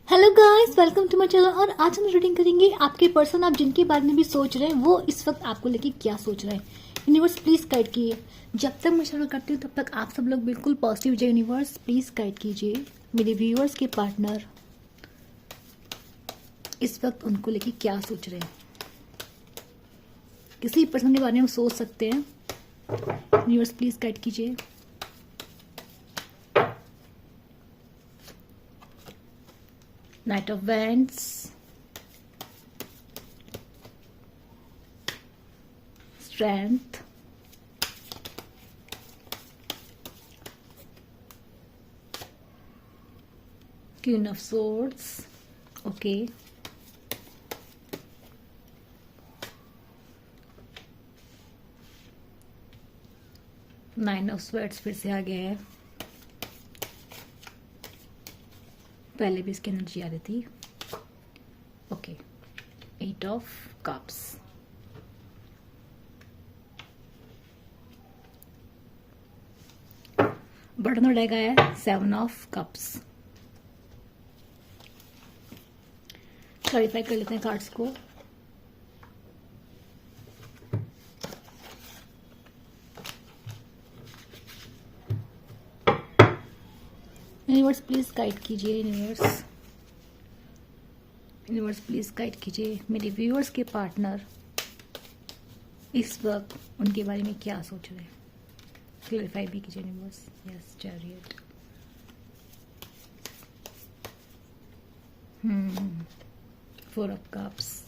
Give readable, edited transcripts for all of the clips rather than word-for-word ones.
Hello guys, welcome to my channel. और आज हम रीडिंग करेंगे आपके पर्सन, आप जिनके बारे में भी सोच रहे हैं वो इस वक्त आपको लेके क्या सोच रहे हैं। यूनिवर्स प्लीज गाइड कीजिए। जब तक मैं शुरू करती हूँ तब तक आप सब लोग बिल्कुल पॉजिटिव जाए। यूनिवर्स प्लीज गाइड कीजिए मेरे व्यूअर्स के पार्टनर इस वक्त उनको लेके क्या सोच रहे हैं। किसी पर्सन के बारे में हम सोच सकते हैं। यूनिवर्स प्लीज गाइड कीजिए। Knight of Wands, Strength, Queen of Swords, okay, Nine of Swords फिर से आ गया है। पहले भी इसकी एनर्जी आ रही थी। ओके, 8 ऑफ कप्स, बटन उड़ेगा है 7 ऑफ कप्स। क्लैरिफाई कर लेते हैं कार्ड्स को। यूनिवर्स प्लीज गाइड कीजिए। यूनिवर्स प्लीज गाइड कीजिए मेरे व्यूअर्स के पार्टनर इस वक्त उनके बारे में क्या सोच रहे हैं। क्लैरिफाई भी कीजिए universe. Yes, chariot, 4 of cups,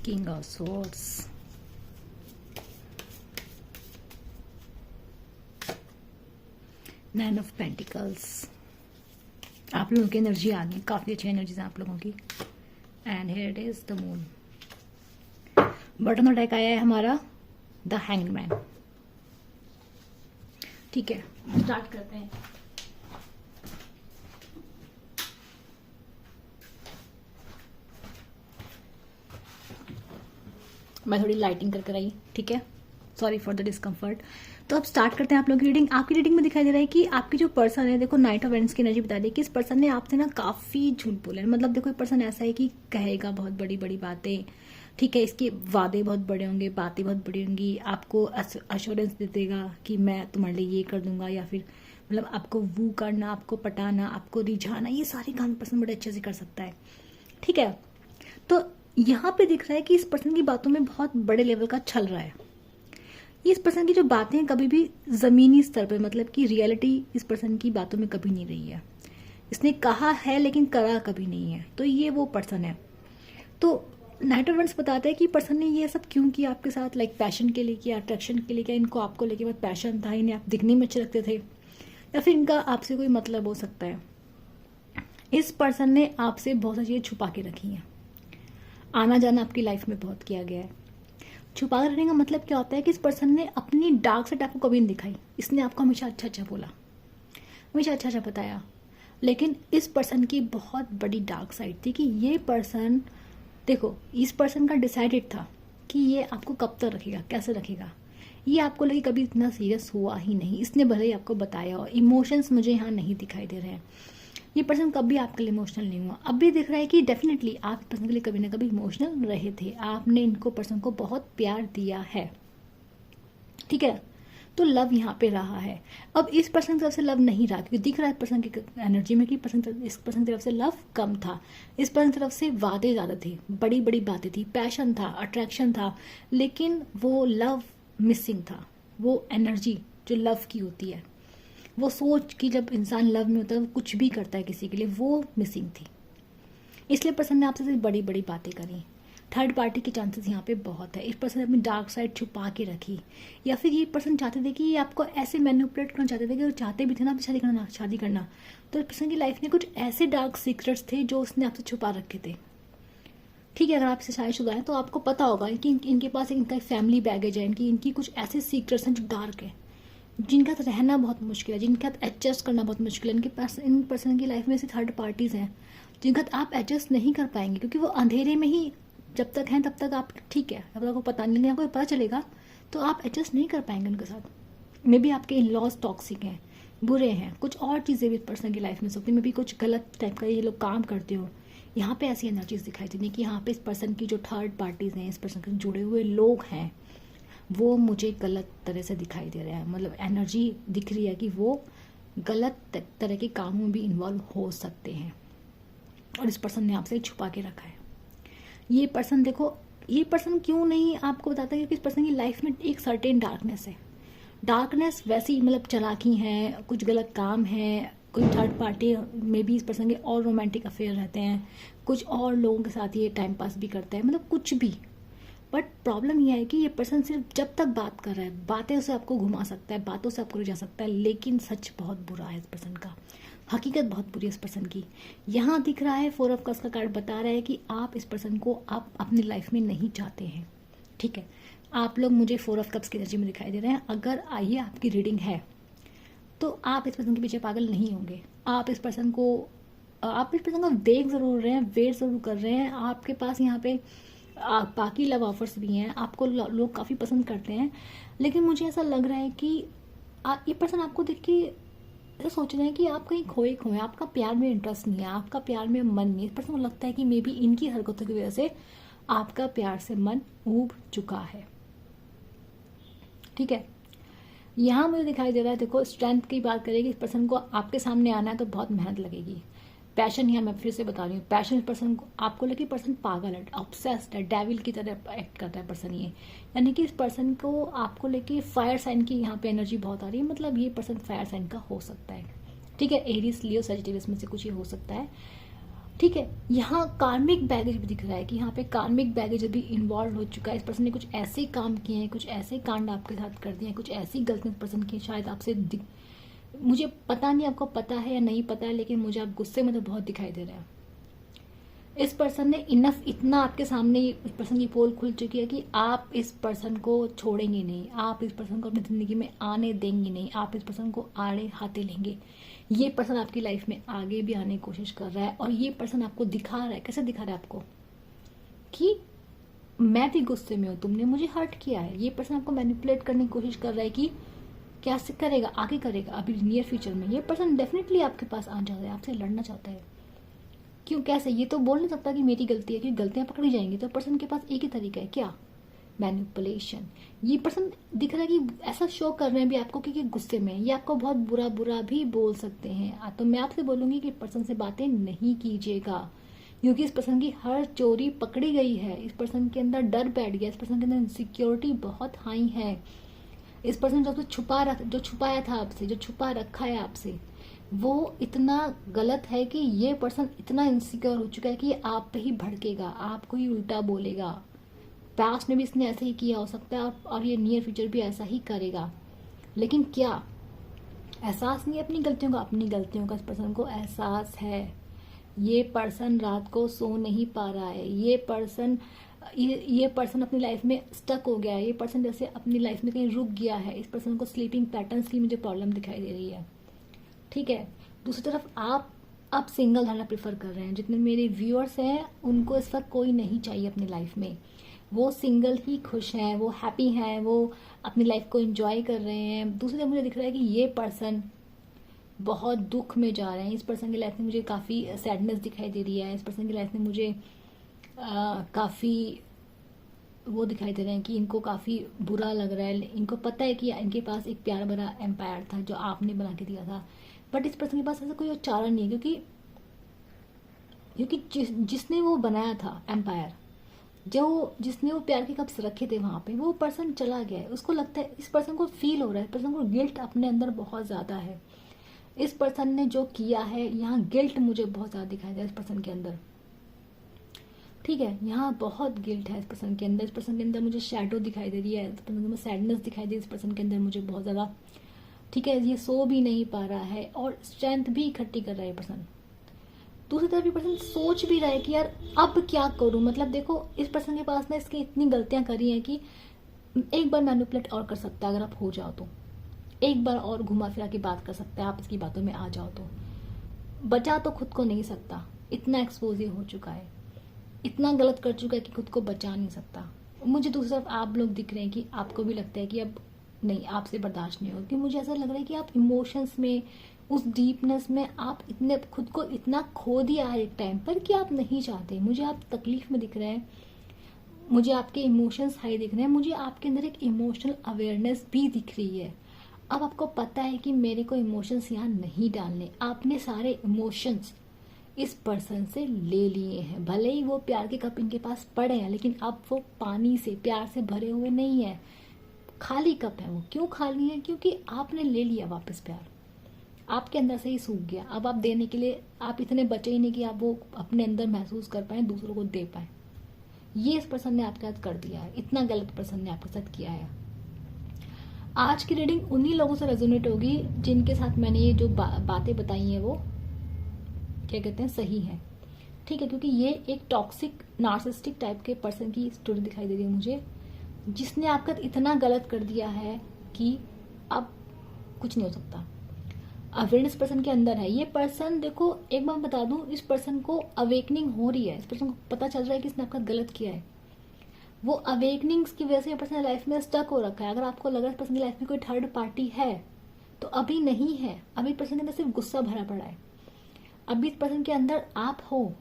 king of swords, nine of pentacles. आप लोगों की एनर्जी आ गई, काफी अच्छी एनर्जी है आप लोगों की। And here it is the moon. Button और डेक आया है हमारा द हैंगमैन। ठीक है, स्टार्ट करते हैं। मैं थोड़ी लाइटिंग कर कर आई, ठीक है, सॉरी फॉर द डिस्कम्फर्ट। तो अब स्टार्ट करते हैं आप लोगों की रीडिंग। आपकी रीडिंग में दिखाई दे रहा है कि आपकी जो पर्सन है, देखो नाइट ऑफ वेंड्स की एनर्जी बता दी कि इस पर्सन ने आपसे ना काफी झूठ बोला है। मतलब देखो, एक पर्सन ऐसा है कि कहेगा बहुत बड़ी बड़ी बातें, ठीक है, इसके वादे बहुत बड़े होंगे, बातें बहुत बड़ी होंगी, आपको अश्योरेंस दे देगा कि मैं तुम्हारे लिए ये कर दूंगा, या फिर मतलब आपको वू करना, आपको पटाना, आपको रिझाना, ये सारी काम पर्सन बड़े अच्छे से कर सकता है। ठीक है, तो यहाँ पे दिख रहा है कि इस पर्सन की बातों में बहुत बड़े लेवल का छल रहा है। इस पर्सन की जो बातें हैं कभी भी जमीनी स्तर पर, मतलब कि रियलिटी इस पर्सन की बातों में कभी नहीं रही है। इसने कहा है लेकिन करा कभी नहीं है। तो ये वो पर्सन है। तो नाइट ऑफ वेंड्स बताता है कि पर्सन ने ये सब क्यों किया आपके साथ, लाइक पैशन के लिए किया, अट्रैक्शन के लिए किया, इनको आपको लेके बहुत पैशन था, इन्हें आप दिखने में अच्छे लगते थे, या फिर इनका आपसे कोई मतलब हो सकता है। इस पर्सन ने आपसे बहुत सारी चीजें छुपा के रखी हैं। आना जाना आपकी लाइफ में बहुत किया गया है। छुपा कर रखने का मतलब क्या होता है कि इस पर्सन ने अपनी डार्क साइड आपको कभी नहीं दिखाई। इसने आपको हमेशा अच्छा अच्छा बोला, हमेशा अच्छा अच्छा बताया, लेकिन इस पर्सन की बहुत बड़ी डार्क साइड थी कि ये पर्सन, देखो, इस पर्सन का डिसाइडेड था कि ये आपको कब तक रखेगा, कैसे रखेगा। ये आपको लगे कभी इतना सीरियस हुआ ही नहीं। इसने भले ही आपको बताया और इमोशंस मुझे यहाँ नहीं दिखाई दे रहे हैं। ये पर्सन कभी आपके लिए इमोशनल नहीं हुआ। अब भी दिख रहा है कि डेफिनेटली आप पर्सन के लिए कभी ना कभी इमोशनल रहे थे। आपने इनको पर्सन को बहुत प्यार दिया है, ठीक है, तो लव यहाँ पे रहा है। अब इस पर्सन की तरफ से लव नहीं रहा, क्योंकि दिख रहा है पर्सन की एनर्जी में कि इस पर्सन की तरफ से लव कम था। इस पर्सन की तरफ से वादे ज्यादा थे, बड़ी बड़ी बातें थी, पैशन था, अट्रैक्शन था, लेकिन वो लव मिसिंग था। वो एनर्जी जो लव की होती है, वो सोच कि जब इंसान लव में होता है वो कुछ भी करता है किसी के लिए, वो मिसिंग थी। इसलिए पर्सन ने आपसे बड़ी बड़ी बातें करी। थर्ड पार्टी के चांसेस यहाँ पे बहुत है। इस पर्सन ने अपनी डार्क साइड छुपा के रखी, या फिर ये पर्सन चाहते थे कि ये आपको ऐसे मैनिपुलेट करना चाहते थे कि वो चाहते भी थे ना आपसे शादी करना। तो इस पर्सन की लाइफ में कुछ ऐसे डार्क सीक्रेट्स थे जो उसने आपसे छुपा रखे थे। ठीक है, अगर आपसे शादीशुदा है तो आपको पता होगा कि इनके पास इनका फैमिली बैगेज है, इनकी कुछ ऐसे सीक्रेट्स हैं जो डार्क है, जिनका साथ रहना बहुत मुश्किल है, जिनके साथ एडजस्ट करना बहुत मुश्किल है। इनके पास, इन पर्सन की लाइफ में से थर्ड पार्टीज हैं जिनके साथ आप एडजस्ट नहीं कर पाएंगे, क्योंकि वो अंधेरे में ही जब तक हैं तब तक आप ठीक है, जब तक आपको पता नहीं, आपको पता चलेगा तो आप एडजस्ट नहीं कर पाएंगे उनके साथ। मे बी आपके इन लॉज टॉक्सिक हैं, बुरे हैं, कुछ और चीज़ें भी पर्सन की लाइफ में सकती है, मे बी कुछ गलत टाइप का ये लोग काम करते हो। यहाँ पे ऐसी एनर्जीज दिखाई देती है कि यहाँ पे इस पर्सन की जो थर्ड पार्टीज हैं, इस पर्सन के जुड़े हुए लोग हैं, वो मुझे गलत तरह से दिखाई दे रहे हैं। मतलब एनर्जी दिख रही है कि वो गलत तरह के कामों में भी इन्वॉल्व हो सकते हैं और इस पर्सन ने आपसे छुपा के रखा है। ये पर्सन देखो, ये पर्सन क्यों नहीं आपको बताता है, क्योंकि इस पर्सन की लाइफ में एक सर्टेन डार्कनेस है। डार्कनेस वैसी मतलब चालाकी है, कुछ गलत काम है, कोई थर्ड पार्टी में भी इस पर्सन के और रोमांटिक अफेयर रहते हैं, कुछ और लोगों के साथ ये टाइम पास भी करता है, मतलब कुछ भी। बट प्रॉब्लम यह है कि ये पर्सन सिर्फ जब तक बात कर रहा है, बातें से आपको घुमा सकता है, बातों से आपको ले जा सकता है, लेकिन सच बहुत बुरा है इस पर्सन का, हकीकत बहुत बुरी है इस पर्सन की। यहाँ दिख रहा है 4 ऑफ कप्स का कार्ड बता रहा है कि आप इस पर्सन को आप अपनी लाइफ में नहीं चाहते हैं। ठीक है, आप लोग मुझे 4 ऑफ कप्स की एनर्जी में दिखाई दे रहे हैं। अगर ये आपकी रीडिंग है तो आप इस पर्सन के पीछे पागल नहीं होंगे। आप इस पर्सन का देख जरूर रहे हैं, वेट जरूर कर रहे हैं। आपके पास यहाँ पे बाकी लव ऑफर्स भी हैं, आपको लोग काफ़ी पसंद करते हैं, लेकिन मुझे ऐसा लग रहा है कि ये पर्सन आपको देख के ऐसा सोच रहे हैं कि आप कहीं खोए खोए, आपका प्यार में इंटरेस्ट नहीं है, आपका प्यार में मन नहीं है। इस पर्सन को लगता है कि मे बी इनकी हरकतों की वजह से आपका प्यार से मन ऊब चुका है। ठीक है, यहाँ मुझे दिखाई दे रहा है, देखो स्ट्रेंथ की बात करें कि इस पर्सन को आपके सामने आना है तो बहुत मेहनत लगेगी। पैशन, यहाँ मैं फिर से बता रही हूँ, पैशन इस पर्सन को आपको लेके पर्सन पागल है, ऑब्सेस्ड है, डेविल की तरह एक्ट करता है पर्सन ये। यानी कि इस पर्सन को आपको लेके फायर साइन की यहाँ पे एनर्जी बहुत आ रही है, मतलब ये पर्सन फायर साइन का हो सकता है। ठीक है, एरीज, लियो, सजिटेरियस में से कुछ ही हो सकता है। ठीक है, यहाँ कार्मिक बैगेज भी दिख रहा है कि यहाँ पे कार्मिक बैगेज भी इन्वॉल्व हो चुका है। इस पर्सन ने कुछ ऐसे काम किए हैं, कुछ ऐसे कांड आपके साथ कर दिए हैं, कुछ ऐसी गलतियां पर्सन की शायद आपसे मुझे पता नहीं आपको पता है या नहीं पता है, लेकिन मुझे आप गुस्से में तो बहुत दिखाई दे रहे हैं। इस पर्सन ने इतना आपके सामने इस पर्सन की पोल खुल चुकी है कि आप इस पर्सन को छोड़ेंगे नहीं, आप इस पर्सन को अपनी जिंदगी में आने देंगे नहीं, आप इस पर्सन को आड़े हाथे लेंगे। ये पर्सन आपकी लाइफ में आगे भी आने की कोशिश कर रहा है और ये पर्सन आपको दिखा रहा है, कैसे दिखा रहा है आपको कि मैं भी गुस्से में हूं, तुमने मुझे हर्ट किया है। ये पर्सन आपको मैनिपुलेट करने की कोशिश कर रहा है कि क्या से करेगा, आगे करेगा, अभी नियर फ्यूचर में। ये पर्सन डेफिनेटली आपके पास आ जाता है, आपसे लड़ना चाहता है। क्यों, कैसे, ये तो बोल नहीं सकता कि मेरी गलती है, क्योंकि गलतियां पकड़ी जाएंगी। तो पर्सन के पास एक ही तरीका है, क्या, मैनिपुलेशन। ये पर्सन दिख रहा है कि ऐसा शो कर रहे हैं भी आपको कि गुस्से में, ये आपको बहुत बुरा बुरा भी बोल सकते हैं। तो मैं आपसे बोलूंगी कि पर्सन से बातें नहीं कीजिएगा, क्योंकि इस पर्सन की हर चोरी पकड़ी गई है। इस पर्सन के अंदर डर बैठ गया, इस पर्सन के अंदर इनसिक्योरिटी बहुत हाई है। इस पर्सन जो छुपाया था आपसे, जो छुपा रखा है आपसे, वो इतना गलत है कि ये पर्सन इतना इनसिक्योर हो चुका है कि आप पे ही भड़केगा, आपको ही उल्टा बोलेगा। पास्ट में भी इसने ऐसे ही किया हो सकता है और ये नियर फ्यूचर भी ऐसा ही करेगा। लेकिन क्या एहसास नहीं है अपनी गलतियों का इस पर्सन को एहसास है। ये पर्सन रात को सो नहीं पा रहा है। ये पर्सन अपनी लाइफ में स्टक हो गया है। ये पर्सन जैसे अपनी लाइफ में कहीं रुक गया है। इस पर्सन को स्लीपिंग पैटर्न्स की मुझे प्रॉब्लम दिखाई दे रही है। ठीक है, दूसरी तरफ आप सिंगल रहना प्रेफर कर रहे हैं। जितने मेरे व्यूअर्स हैं उनको इस वक्त कोई नहीं चाहिए अपनी लाइफ में, वो सिंगल ही खुश हैं, वो हैप्पी हैं, वो अपनी लाइफ को एंजॉय कर रहे हैं। दूसरी तरफ मुझे दिख रहा है कि ये पर्सन बहुत दुख में जा रहे हैं। इस पर्सन की लाइफ में मुझे काफ़ी सैडनेस दिखाई दे रही है। इस पर्सन की लाइफ में मुझे काफ़ी वो दिखाई दे रहे हैं कि इनको काफ़ी बुरा लग रहा है। इनको पता है कि इनके पास एक प्यार भरा एम्पायर था जो आपने बना के दिया था, बट इस पर्सन के पास ऐसा कोई और चारा नहीं है, क्योंकि जिसने वो बनाया था एम्पायर, जिसने वो प्यार के कप्स रखे थे वहां पे, वो पर्सन चला गया है। उसको लगता है, इस पर्सन को फील हो रहा है, पर्सन को गिल्ट अपने अंदर बहुत ज्यादा है। इस पर्सन ने जो किया है, यहाँ गिल्ट मुझे बहुत ज्यादा दिखाई दे रहा है इस पर्सन के अंदर। ठीक है, यहाँ बहुत गिल्ट है इस पर्सन के अंदर। इस पर्सन के अंदर मुझे शैडो दिखाई दे रही है, इस पर्सन में सैडनेस दिखाई दे रही है इस पर्सन के अंदर मुझे बहुत ज्यादा। ठीक है, ये सो भी नहीं पा रहा है और स्ट्रेंथ भी इकट्ठी कर रहा है पर्सन। दूसरी तरफ ये पर्सन सोच भी रहा है कि यार अब क्या करूं। मतलब देखो, इस पर्सन के पास ना इसकी इतनी गलतियां करी हैं कि एक बार मैनिपुलेट और कर सकता है अगर आप हो जाओ तो, एक बार और घुमा फिरा के बात कर सकता है, आप इसकी बातों में आ जाओ तो। बचा तो खुद को नहीं सकता, इतना एक्सपोज हो चुका है, इतना गलत कर चुका है कि खुद को बचा नहीं सकता। मुझे दूसरी तरफ आप लोग दिख रहे हैं कि आपको भी लगता है कि अब नहीं, आपसे बर्दाश्त नहीं होगा, क्योंकि मुझे ऐसा लग रहा है कि आप इमोशंस में, उस डीपनेस में आप इतने खुद को इतना खो दिया है एक टाइम पर कि आप नहीं चाहते। मुझे आप तकलीफ में दिख रहे हैं, मुझे आपके इमोशंस हाई दिख रहे हैं, मुझे आपके अंदर एक इमोशनल अवेयरनेस भी दिख रही है। अब आपको पता है कि मेरे को इमोशंस यहाँ नहीं डालने। आपने सारे इमोशंस इस पर्सन से ले लिए हैं, भले ही वो प्यार के कप इनके पास पड़े हैं, लेकिन अब वो पानी से, प्यार से भरे हुए नहीं है, खाली कप है वो। क्यों खाली है? क्योंकि आपने ले लिया वापस प्यार, आपके अंदर से ही सूख गया। अब आप देने के लिए आप इतने बचे ही नहीं कि आप वो अपने अंदर महसूस कर पाए, दूसरों को दे पाए। ये इस पर्सन ने आपके साथ कर दिया है, इतना गलत पर्सन ने आपके साथ किया है। आज की रीडिंग उन्हीं लोगों से रेजोनेट होगी जिनके साथ मैंने ये जो बातें बताई हैं वो क्या कहते हैं, सही है, ठीक है। क्योंकि ये एक टॉक्सिक नार्सिसिस्टिक टाइप के पर्सन की स्टोरी दिखाई दे रही है मुझे, जिसने आपका इतना गलत कर दिया है कि अब कुछ नहीं हो सकता। अवेयरनेस पर्सन के अंदर है ये पर्सन। देखो, एक बार बता दूं, इस पर्सन को अवेकनिंग हो रही है, इस पर्सन को पता चल रहा है कि इसने आपका गलत किया है। वो अवेकनिंग्स की वजह से ये पर्सन लाइफ में स्टक हो रखा है। अगर आपको लग रहा है इस पर्सन की लाइफ में कोई थर्ड पार्टी है, तो अभी नहीं है। अभी पर्सन के अंदर सिर्फ गुस्सा भरा पड़ा है। अभी इस पर्सन के अंदर आप हो,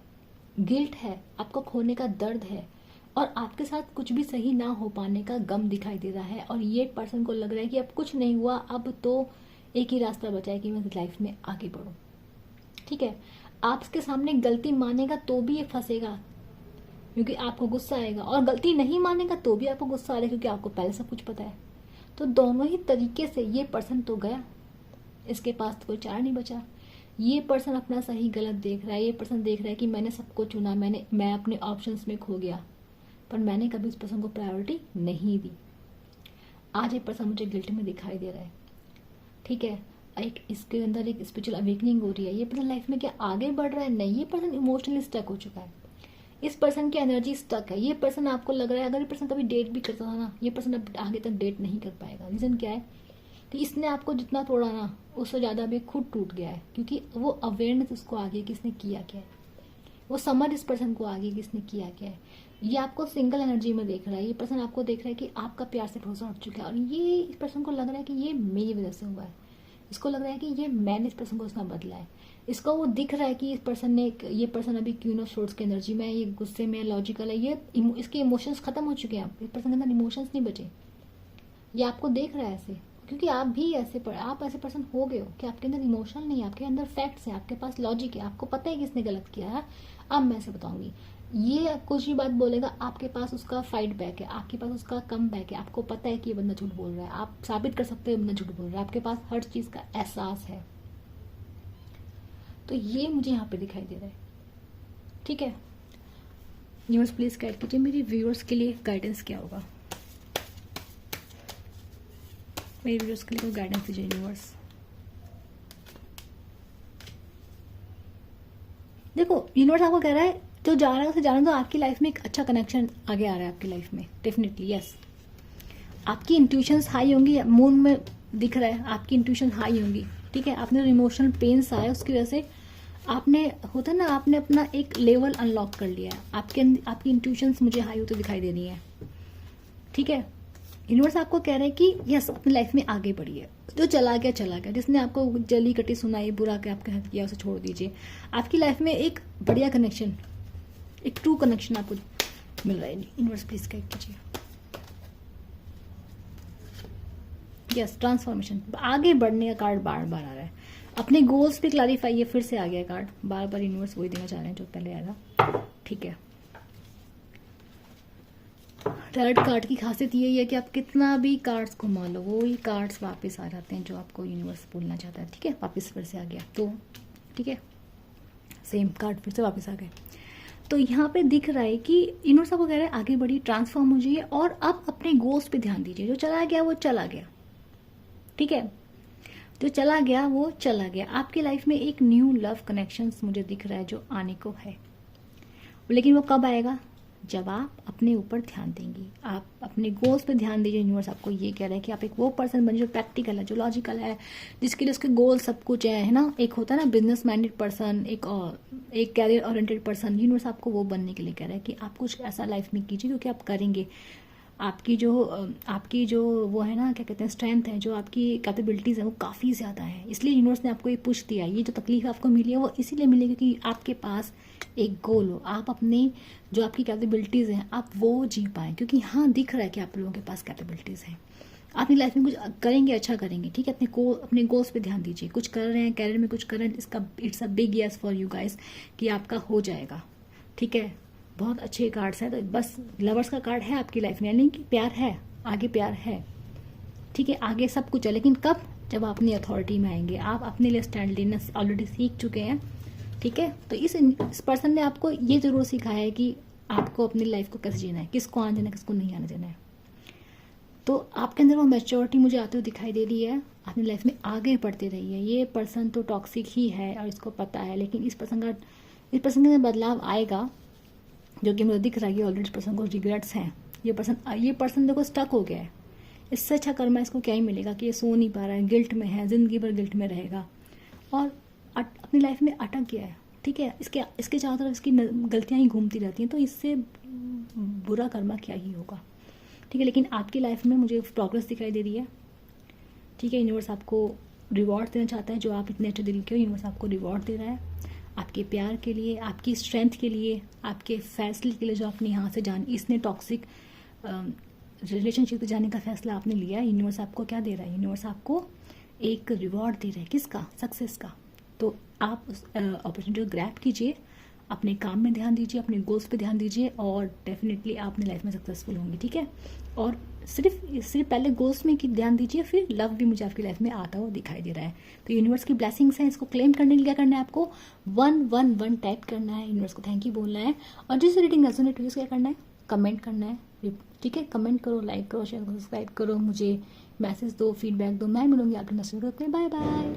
गिल्ट है, आपको खोने का दर्द है, और आपके साथ कुछ भी सही ना हो पाने का गम दिखाई दे रहा है। और ये पर्सन को लग रहा है कि अब कुछ नहीं हुआ, अब तो एक ही रास्ता बचा है कि मैं लाइफ में आगे बढ़ूं, ठीक है। आपके सामने गलती मानेगा तो भी ये फंसेगा, क्योंकि आपको गुस्सा आएगा, और गलती नहीं मानेगा तो भी आपको गुस्सा आएगा, क्योंकि आपको पहले सब कुछ पता है। तो दोनों ही तरीके से ये पर्सन तो गया, इसके पास तो कोई चारा नहीं बचा। ये पर्सन अपना सही गलत देख रहा है। ये पर्सन देख रहा है कि मैंने सबको चुना, मैं अपने ऑप्शंस में खो गया, पर मैंने कभी उस पर्सन को प्रायोरिटी नहीं दी। आज ये पर्सन मुझे गिल्ट में दिखाई दे रहा है, ठीक है। एक इसके अंदर एक स्पिरिचुअल अवेकनिंग हो रही है। ये पर्सन लाइफ में क्या आगे बढ़ रहा है? नहीं, ये पर्सन इमोशनली स्टक हो चुका है। इस पर्सन की एनर्जी स्टक है। ये पर्सन, आपको लग रहा है अगर ये पर्सन कभी डेट भी करता था ना, ये पर्सन अब आगे तक डेट नहीं कर पाएगा। रीजन क्या है कि इसने आपको जितना तोड़ा ना, उससे ज्यादा अभी खुद टूट गया है, क्योंकि वो अवेयरनेस उसको आगे किसने किया क्या है, वो समझ इस पर्सन को आगे किसने किया क्या है। ये आपको सिंगल एनर्जी में देख रहा है। ये पर्सन आपको देख रहा है कि आपका प्यार से भरोसा उठ चुका है, और ये इस पर्सन को लग रहा है कि ये मेरी वजह से हुआ है। इसको लग रहा है कि ये मैंने इस पर्सन को उतना बदला है। इसको वो दिख रहा है कि इस पर्सन ने, ये पर्सन अभी क्वीन ऑफ सोर्ड्स की एनर्जी में है, ये गुस्से में, लॉजिकल है, ये इसके इमोशंस खत्म हो चुके हैं। इस पर्सन के अंदर इमोशंस नहीं बचे। ये आपको देख रहा है ऐसे, क्योंकि आप भी आप ऐसे पर्सन हो गए हो कि आपके अंदर इमोशन नहीं है, आपके अंदर फैक्ट्स है, आपके पास लॉजिक है, आपको पता है कि इसने गलत किया है। अब मैं ऐसे बताऊंगी, ये कुछ भी बात बोलेगा, आपके पास उसका फाइट बैक है, आपके पास उसका कम बैक है। आपको पता है कि ये बंदा झूठ बोल रहा है, आप साबित कर सकते हो बंदा झूठ बोल रहा है, आपके पास हर चीज का एहसास है। तो ये मुझे यहाँ पे दिखाई दे रहा है, ठीक है। यूनिवर्स प्लीज गाइड कीजिए, मेरे व्यूअर्स के लिए गाइडेंस क्या होगा, मेरे व्यूअर्स के लिए कोई गाइडेंस दीजिए यूनिवर्स। देखो, यूनिवर्स आपको कह रहा है जो जा रहा है उसे जाने दो। आपकी लाइफ में एक अच्छा कनेक्शन आगे आ रहा है आपकी लाइफ में, डेफिनेटली यस। आपकी इंट्यूशंस हाई होंगी, मून में दिख रहा है आपकी इंट्यूशन हाई होंगी, ठीक है। आपने इमोशनल पेन्स आया, उसकी वजह से आपने, होता ना, आपने अपना एक लेवल अनलॉक कर लिया है। आपकी इंट्यूशंस मुझे हाई होते दिखाई दे रही है, ठीक है। यूनिवर्स आपको कह रहे हैं कि यस, अपनी लाइफ में आगे बढ़िए। जो चला गया चला गया, जिसने आपको जली कटी सुनाई, बुरा के आपके हाथ किया, उसे छोड़ दीजिए। आपकी लाइफ में एक बढ़िया कनेक्शन, एक ट्रू कनेक्शन आपको मिल रहा है। यूनिवर्स प्लीज गाइड कीजिए। यस, ट्रांसफॉर्मेशन, आगे बढ़ने का कार्ड बार बार आ रहा है। अपने गोल्स पे क्लैरिफाई, ये फिर से आ गया कार्ड, बार बार यूनिवर्स वही देना चाह रहे हैं जो पहले आया था, ठीक है। टैरोट कार्ड की खासियत यही है कि आप कितना भी कार्ड्स घुमा लो, वो ही कार्ड्स वापस आ जाते हैं जो आपको यूनिवर्स बोलना चाहता है, ठीक है। वापस फिर से आ गया, तो ठीक है, सेम कार्ड फिर से वापस आ गए। तो यहाँ पे दिख रहा है कि यूनिवर्स आपको कह रहा है आगे बढ़िए, ट्रांसफॉर्म हो जाइए, और अब अपने गोल्स पे ध्यान दीजिए। जो चला गया वो चला गया, ठीक है। जो चला गया वो चला गया। आपकी लाइफ में एक न्यू लव कनेक्शंस मुझे दिख रहा है जो आने को है, लेकिन वो कब आएगा? जब आप अपने ऊपर ध्यान देंगी, आप अपने गोल्स पे ध्यान दीजिए। यूनिवर्स आपको ये कह रहा है कि आप एक वो पर्सन बने जो प्रैक्टिकल है, जो लॉजिकल है, जिसके लिए उसके गोल सब कुछ है ना। एक होता है ना बिजनेस माइंडेड पर्सन, एक कैरियर ओरिएंटेड पर्सन। यूनिवर्स आपको वो बनने के लिए कह रहा है कि आप कुछ ऐसा लाइफ में कीजिए क्योंकि आप करेंगे। आपकी जो वो है ना, क्या कहते हैं, स्ट्रेंथ है, जो आपकी कैपेबिलिटीज़ है वो काफ़ी ज़्यादा है। इसलिए यूनिवर्स ने आपको ये पुश दिया है। ये जो तकलीफ आपको मिली है वो इसीलिए मिली क्योंकि आपके पास एक गोल हो, आप अपने जो आपकी कैपेबिलिटीज़ हैं आप वो जी पाएँ। क्योंकि हाँ, दिख रहा है कि आप लोगों के पास कैपेबिलिटीज़ हैं, आप अपनी लाइफ में कुछ करेंगे, अच्छा करेंगे, ठीक है। अपने गोल्स पे ध्यान दीजिए। कुछ कर रहे हैं कैरियर में, कुछ कर रहे हैं, इसका it's a big yes for you guys कि आपका हो जाएगा, ठीक है। बहुत अच्छे कार्ड्स हैं, तो बस लवर्स का कार्ड है आपकी लाइफ में, यानी कि प्यार है, आगे प्यार है, ठीक है, आगे सब कुछ है। लेकिन कब? जब आप अपनी अथॉरिटी में आएंगे, आप अपने लिए स्टैंड लेना ऑलरेडी सीख चुके हैं, ठीक है। तो इस पर्सन ने आपको ये जरूर सिखाया है कि आपको अपनी लाइफ को कैसे जीना है, किसको आने देना है, किसको नहीं आने देना है। तो आपके अंदर वो मैच्योरिटी मुझे आते हुए दिखाई दे रही है। अपनी लाइफ में आगे बढ़ते रहिए। ये पर्सन तो टॉक्सिक ही है और इसको पता है, लेकिन इस पर्सन के अंदर बदलाव आएगा, जो कि मुझे दिख रहा है कि ऑलरेडी इस पर्सन को रिग्रेट्स हैं। ये पर्सन देखो स्टक हो गया है। इससे अच्छा कर्मा इसको क्या ही मिलेगा कि ये सो नहीं पा रहा है, गिल्ट में है, ज़िंदगी भर गिल्ट में रहेगा और अपनी लाइफ में अटक गया है, ठीक है। इसके चारों तरफ इसकी गलतियाँ ही घूमती रहती हैं, तो इससे बुरा कर्मा क्या ही होगा, ठीक है। लेकिन आपकी लाइफ में मुझे प्रोग्रेस दिखाई दे रही है, ठीक है। यूनिवर्स आपको रिवॉर्ड देना चाहता है, जो आप इतने अच्छे दिल के हो, यूनिवर्स आपको रिवॉर्ड दे रहा है आपके प्यार के लिए, आपकी स्ट्रेंथ के लिए, आपके फैसले के लिए जो आपने यहाँ से इसने टॉक्सिक रिलेशनशिप में जाने का फैसला आपने लिया है। यूनिवर्स आपको क्या दे रहा है? यूनिवर्स आपको एक रिवॉर्ड दे रहा है, किसका? सक्सेस का। तो आप उस अपॉर्चुनिटी को ग्रैब कीजिए, अपने काम में ध्यान दीजिए, अपने गोल्स पे ध्यान दीजिए और डेफिनेटली आप अपनी लाइफ में सक्सेसफुल होंगे, ठीक है। और सिर्फ पहले गोल्स में ध्यान दीजिए, फिर लव भी मुझे आपकी लाइफ में आता हुआ दिखाई दे रहा है। तो यूनिवर्स की ब्लेसिंग्स हैं, इसको क्लेम करने के लिए क्या करना है? आपको 111 टाइप करना है, यूनिवर्स को थैंक यू बोलना है। और जिस रीडिंग रेजोनेट हुई क्या करना है? कमेंट करना है, ठीक है। कमेंट करो, लाइक करो, शेयर करो, सब्सक्राइब करो, मुझे मैसेज दो, फीडबैक दो। मैं मिलूंगी आपके नेक्स्ट वीडियो में। Bye bye.